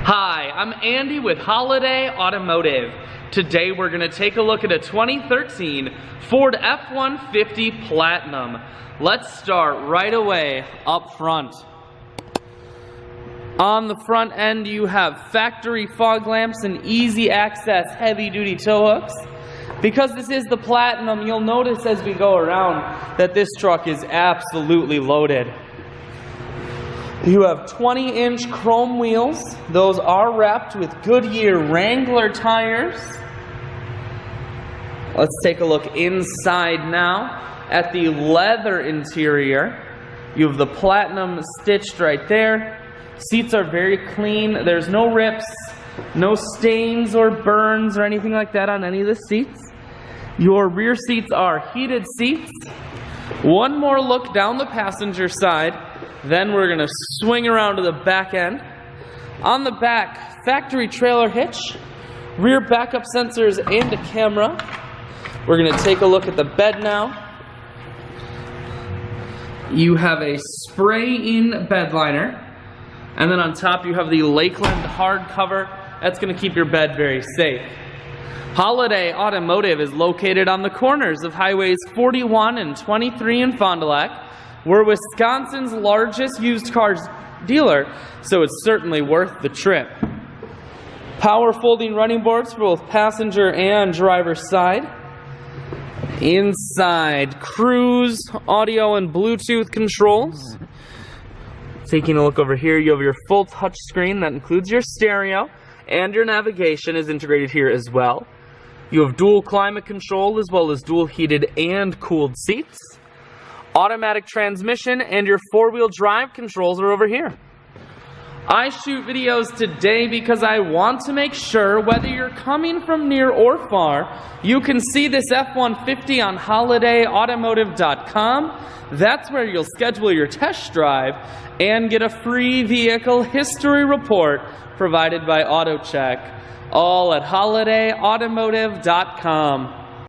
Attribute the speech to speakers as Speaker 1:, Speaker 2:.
Speaker 1: Hi, I'm Andy with Holiday Automotive. Today we're going to take a look at a 2013 Ford F-150 Platinum. Let's start right away up front. On the front end you have factory fog lamps and easy access heavy duty tow hooks. Because this is the Platinum, you'll notice as we go around that this truck is absolutely loaded. You have 20-inch chrome wheels. Those are wrapped with Goodyear Wrangler tires. Let's take a look inside now at the leather interior. You have the Platinum stitched right there. Seats are very clean. There's no rips, no stains or burns or anything like that on any of the seats. Your rear seats are heated seats. One more look down the passenger side. Then we're going to swing around to the back end. On the back, factory trailer hitch, rear backup sensors and a camera. We're going to take a look at the bed now. You have a spray-in bed liner. And then on top you have the Lakeland hardcover. That's going to keep your bed very safe. Holiday Automotive is located on the corners of Highways 41 and 23 in Fond du Lac. We're Wisconsin's largest used cars dealer, so it's certainly worth the trip. Power folding running boards for both passenger and driver side. Inside, cruise, audio, and Bluetooth controls. Taking a look over here, you have your full touch screen that includes your stereo, and your navigation is integrated here as well. You have dual climate control as well as dual heated and cooled seats. Automatic transmission and your four-wheel drive controls are over here. I shoot videos today because I want to make sure whether you're coming from near or far, you can see this F-150 on holidayautomotive.com. That's where you'll schedule your test drive and get a free vehicle history report provided by AutoCheck. All at holidayautomotive.com.